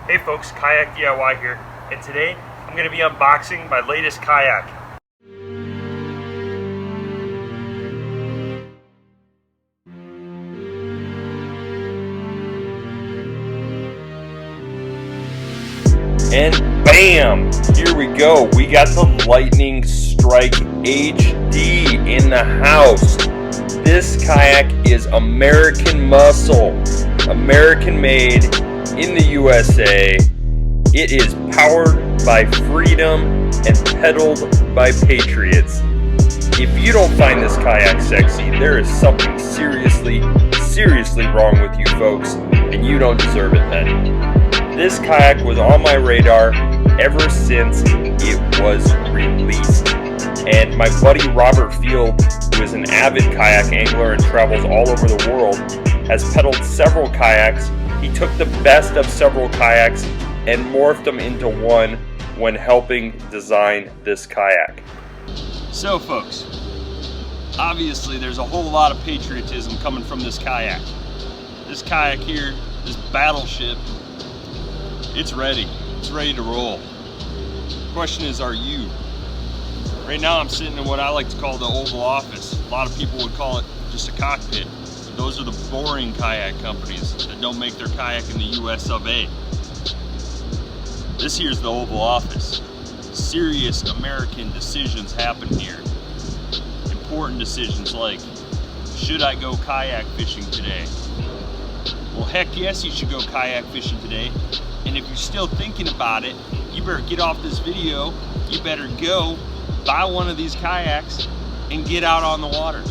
Hey folks, Kayak DIY here, and today I'm going to be unboxing my latest kayak. And bam! Here we go. We got the Lightning Strike HD in the house. This kayak is American muscle, American made in the USA. It is powered by freedom and pedaled by patriots. If you don't find this kayak sexy, there is something seriously wrong with you folks, and you don't deserve it then. This kayak was on my radar ever since it was released. And my buddy Robert Field, who is an avid kayak angler and travels all over the world, has pedaled several kayaks. He took the best of several kayaks and morphed them into one when helping design this kayak. So folks, obviously there's a whole lot of patriotism coming from this kayak. This kayak here, this battleship, it's ready to roll. Question is, are you? Right now I'm sitting in what I like to call the Oval Office. A lot of people would call it just a cockpit. Those are the boring kayak companies that don't make their kayak in the US of A. This here's the Oval Office. Serious American decisions happen here. Important decisions like, should I go kayak fishing today? Well, heck yes, you should go kayak fishing today. And if you're still thinking about it, you better get off this video. You better go buy one of these kayaks and get out on the water.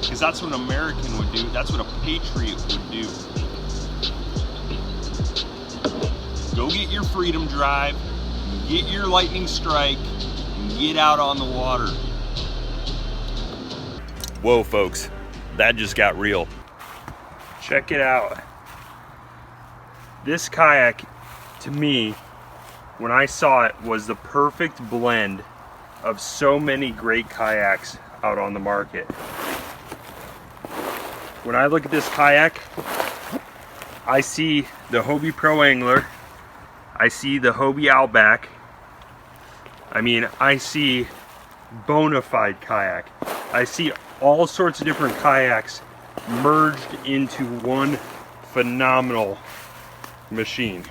Because that's what an American would do. That's what a patriot would do. Go get your freedom drive, get your lightning strike, and get out on the water. Whoa folks, that just got real. Check it out. This kayak, to me, when I saw it, was the perfect blend of so many great kayaks out on the market. When I look at this kayak, I see the Hobie Pro Angler, I see the Hobie Outback, I see Bonafide kayak, I see all sorts of different kayaks merged into one phenomenal machine.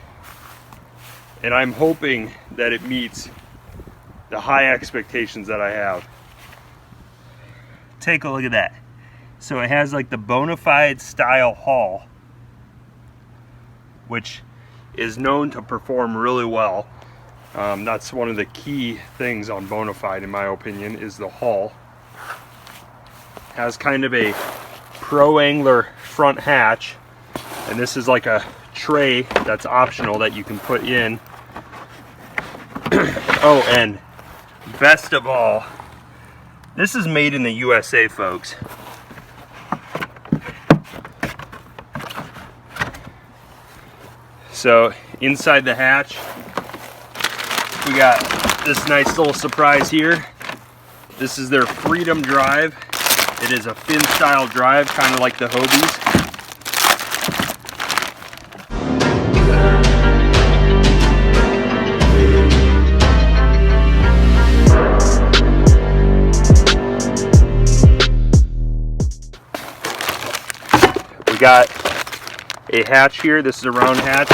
And I'm hoping that it meets the high expectations that I have. Take a look at that. So it has like the Bonafide style hull, which is known to perform really well. That's one of the key things on Bonafide, in my opinion, is the hull. Has kind of a Pro Angler front hatch, and this is like a tray that's optional that you can put in. Oh, and best of all, this is made in the USA, folks. So inside the hatch, we got this nice little surprise here. This is their Freedom Drive. It is a fin style drive, kind of like the Hobies. We got a hatch here. This is a round hatch,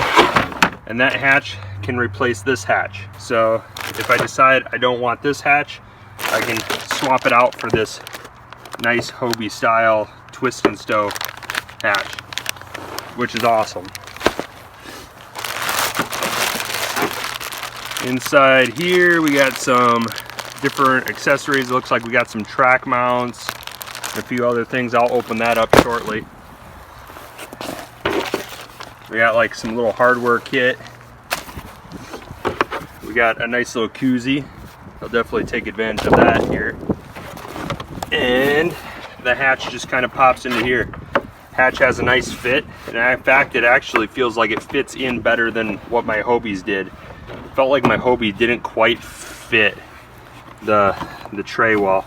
and that hatch can replace this hatch. So if I decide I don't want this hatch, I can swap it out for this nice Hobie style twist and stow hatch, which is awesome. Inside here we got some different accessories. It looks like we got some track mounts and a few other things. I'll open that up shortly. We got like some little hardware kit. We got a nice little koozie. I'll definitely take advantage of that here. And the hatch just kind of pops into here. Hatch has a nice fit, and in fact it actually feels like it fits in better than what my Hobies did. Felt like my Hobie didn't quite fit the tray well.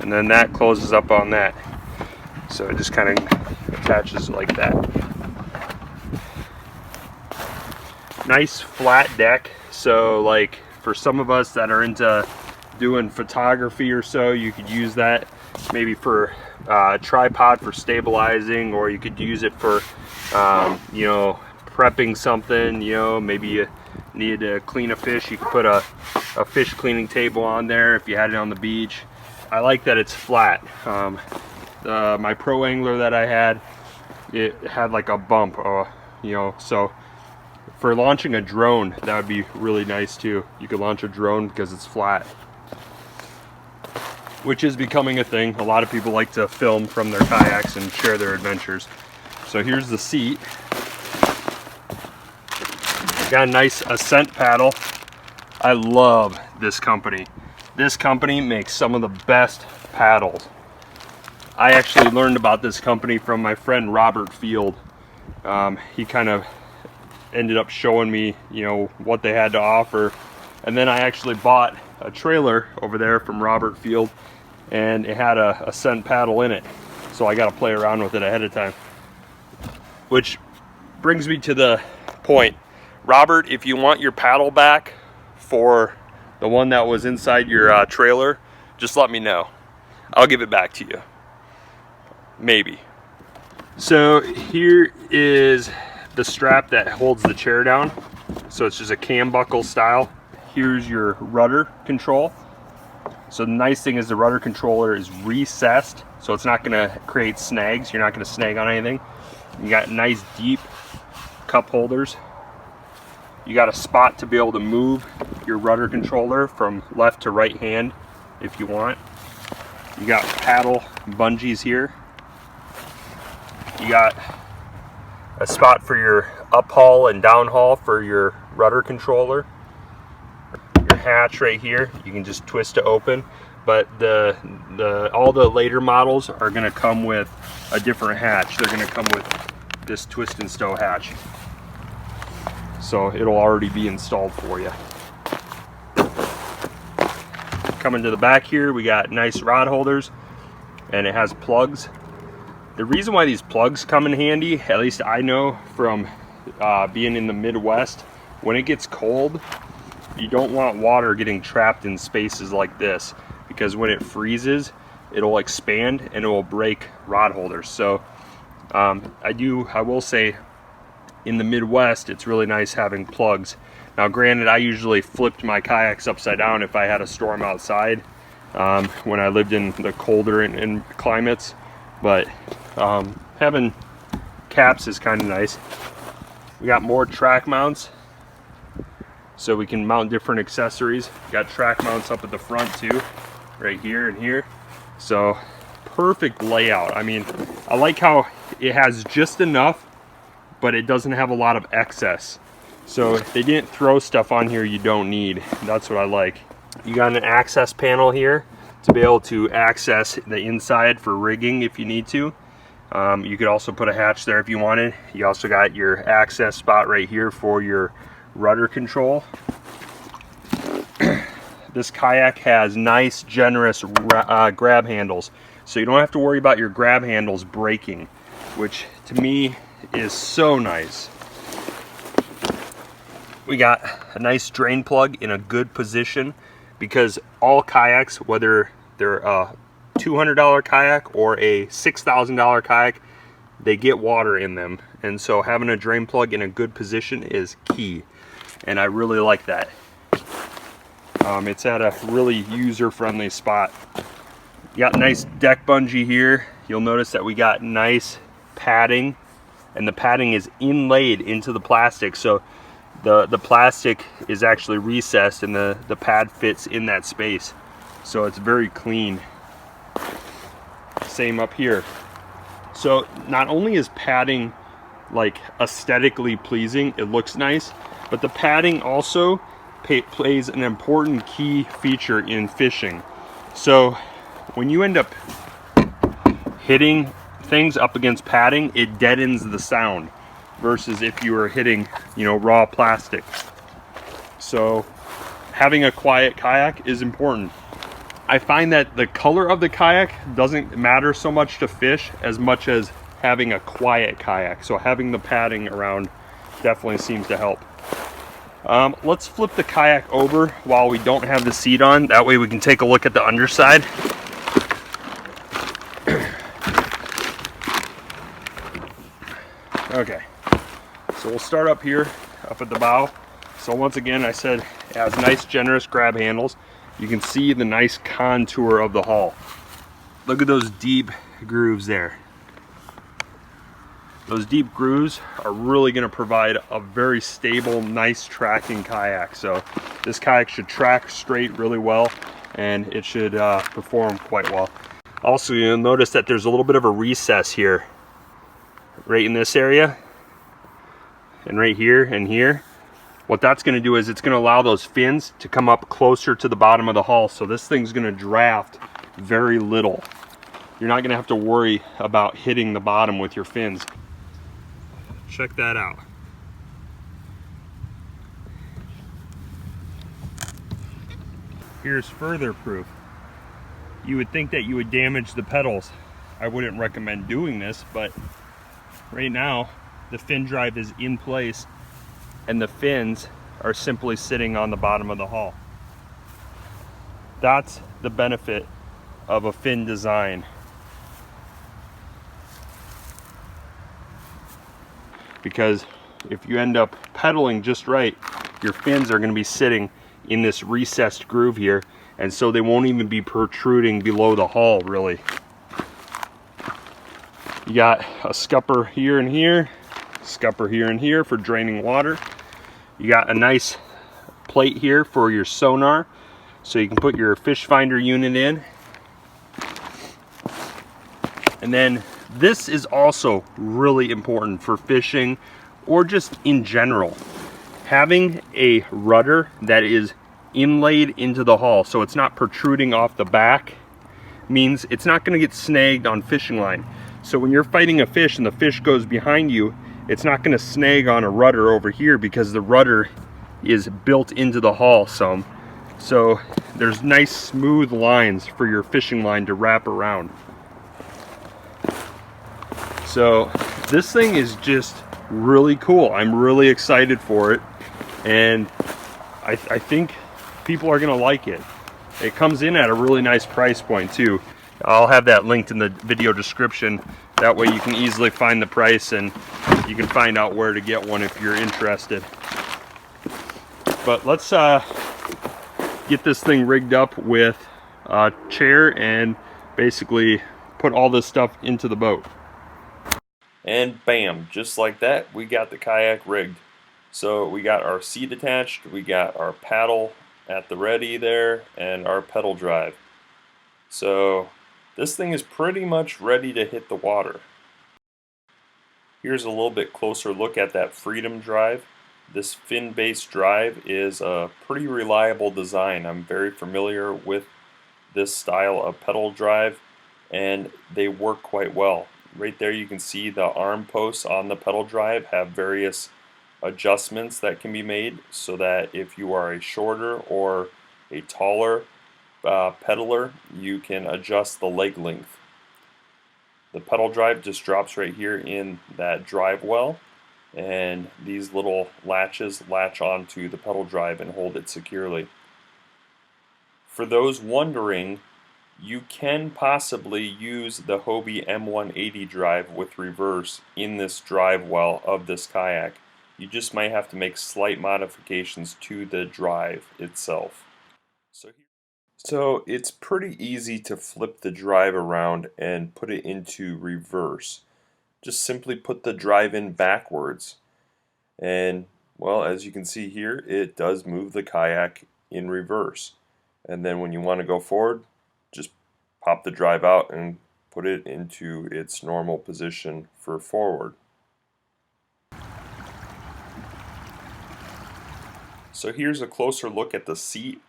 And then that closes up on that. So it just kind of attaches like that. nice flat deck. So like for some of us that are into doing photography or so, you could use that maybe for tripod for stabilizing, or you could use it for you know, prepping something. You know, maybe you need to clean a fish, you could put a fish cleaning table on there if you had it on the beach. I like that it's flat. My Pro Angler that I had, it had like a bump, you know, so for launching a drone, that would be really nice too. You could launch a drone because it's flat, which is becoming a thing. A lot of people like to film from their kayaks and share their adventures. So here's the seat. Got a nice Ascent paddle. I love this company. This company makes some of the best paddles. I actually learned about this company from my friend Robert Field. He kind of ended up showing me, you know, what they had to offer. And then I actually bought a trailer over there from Robert Field, and it had a Ascent paddle in it. So I got to play around with it ahead of time. Which brings me to the point. Robert, if you want your paddle back for the one that was inside your trailer, just let me know. I'll give it back to you. Maybe. So here is the strap that holds the chair down. So it's just a cam buckle style. Here's your rudder control. So the nice thing is the rudder controller is recessed, so it's not gonna create snags. You're not gonna snag on anything. You got nice deep cup holders. You got a spot to be able to move your rudder controller from left to right hand if you want. You got paddle bungees here. You got a spot for your uphaul and downhaul for your rudder controller. Your hatch right here, you can just twist to open. But all the later models are going to come with a different hatch. They're going to come with this twist and stow hatch. So it'll already be installed for you. Coming to the back here, we got nice rod holders, and it has plugs. The reason why these plugs come in handy, at least I know from being in the Midwest, when it gets cold, you don't want water getting trapped in spaces like this, because when it freezes, it'll expand and it will break rod holders. So I will say, in the Midwest, it's really nice having plugs. Now granted, I usually flipped my kayaks upside down if I had a storm outside when I lived in the colder in climates, but having caps is kind of nice. We got more track mounts, so we can mount different accessories. Got track mounts up at the front too, right here and here. So perfect layout. I mean, I like how it has just enough, but it doesn't have a lot of excess. So they didn't throw stuff on here you don't need. That's what I like. You got an access panel here to be able to access the inside for rigging if you need to. You could also put a hatch there if you wanted. You also got your access spot right here for your rudder control. This kayak has nice, generous grab handles, so you don't have to worry about your grab handles breaking, which to me is so nice. We got a nice drain plug in a good position, because all kayaks, whether they're a $200 kayak or a $6,000 kayak, they get water in them, and so having a drain plug in a good position is key, and I really like that. It's at a really user-friendly spot. You got nice deck bungee here. You'll notice that we got nice padding, and the padding is inlaid into the plastic, so the plastic is actually recessed and the pad fits in that space, so it's very clean. Same up here. So not only is padding like aesthetically pleasing, it looks nice, but the padding also plays an important key feature in fishing. So when you end up hitting things up against padding, it deadens the sound, versus if you were hitting, you know, raw plastic. So having a quiet kayak is important. I find that the color of the kayak doesn't matter so much to fish as much as having a quiet kayak. So having the padding around definitely seems to help. Let's flip the kayak over while we don't have the seat on. That way we can take a look at the underside. Okay, so we'll start up here, up at the bow. So once again, I said it has nice, generous grab handles. You can see the nice contour of the hull. Look at those deep grooves there. Those deep grooves are really going to provide a very stable, nice tracking kayak. So this kayak should track straight really well, and it should perform quite well. Also, you'll notice that there's a little bit of a recess here, right in this area, and right here and here. What that's going to do is it's going to allow those fins to come up closer to the bottom of the hull, so this thing's going to draft very little. You're not going to have to worry about hitting the bottom with your fins. Check that out. Here's further proof. You would think that you would damage the pedals. I wouldn't recommend doing this, but right now the fin drive is in place and the fins are simply sitting on the bottom of the hull. That's the benefit of a fin design. Because if you end up pedaling just right, your fins are going to be sitting in this recessed groove here, and so they won't even be protruding below the hull really. You got a scupper here and here, scupper here and here for draining water. You got a nice plate here for your sonar, so you can put your fish finder unit in. And then this is also really important for fishing or just in general. Having a rudder that is inlaid into the hull, so it's not protruding off the back, means it's not going to get snagged on fishing line. So when you're fighting a fish and the fish goes behind you, it's not going to snag on a rudder over here because the rudder is built into the hull some. So there's nice smooth lines for your fishing line to wrap around. So this thing is just really cool. I'm really excited for it, and I think people are gonna like it. It comes in at a really nice price point too. I'll have that linked in the video description. That way you can easily find the price and you can find out where to get one if you're interested. But let's get this thing rigged up with a chair and basically put all this stuff into the boat. And bam, just like that, we got the kayak rigged. So we got our seat attached, we got our paddle at the ready there, and our pedal drive. So this thing is pretty much ready to hit the water. Here's a little bit closer look at that Freedom drive. This fin-based drive is a pretty reliable design. I'm very familiar with this style of pedal drive, and they work quite well. Right there you can see the arm posts on the pedal drive have various adjustments that can be made so that if you are a shorter or a taller pedaler, you can adjust the leg length. The pedal drive just drops right here in that drive well, and these little latches latch onto the pedal drive and hold it securely. For those wondering, you can possibly use the Hobie M180 drive with reverse in this drive well of this kayak. You just might have to make slight modifications to the drive itself. So it's pretty easy to flip the drive around and put it into reverse. Just simply put the drive in backwards, and well, as you can see here, it does move the kayak in reverse. And then when you want to go forward, just pop the drive out and put it into its normal position for forward. So here's a closer look at the seat.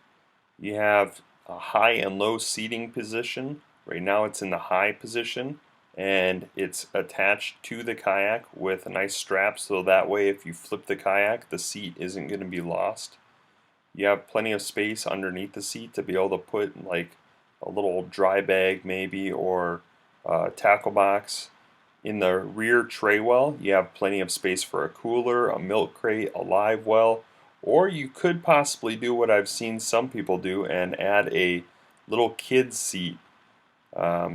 You have a high and low seating position. Right now it's in the high position, and it's attached to the kayak with a nice strap, so that way if you flip the kayak, the seat isn't going to be lost. You have plenty of space underneath the seat to be able to put like a little dry bag maybe, or a tackle box. In the rear tray well, you have plenty of space for a cooler, a milk crate, a live well, Or you could possibly do what I've seen some people do and add a little kid seat.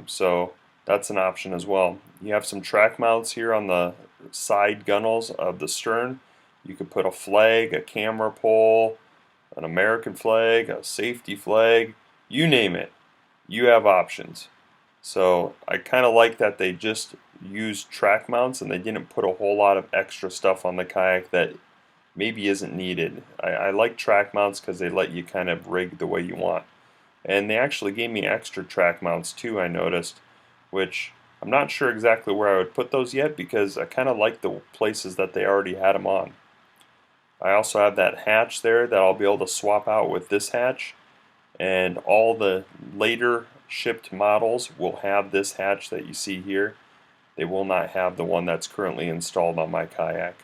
So that's an option as well. You have some track mounts here on the side gunnels of the stern. You could put a flag, a camera pole, an American flag, a safety flag, you name it. You have options. So I kind of like that they just used track mounts and they didn't put a whole lot of extra stuff on the kayak that maybe isn't needed. I like track mounts because they let you kind of rig the way you want. And they actually gave me extra track mounts too, I noticed, which I'm not sure exactly where I would put those yet because I kind of like the places that they already had them on. I also have that hatch there that I'll be able to swap out with this hatch, and all the later shipped models will have this hatch that you see here. They will not have the one that's currently installed on my kayak.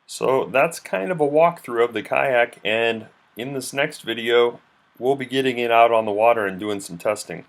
So that's kind of a walkthrough of the kayak, and in this next video we'll be getting it out on the water and doing some testing.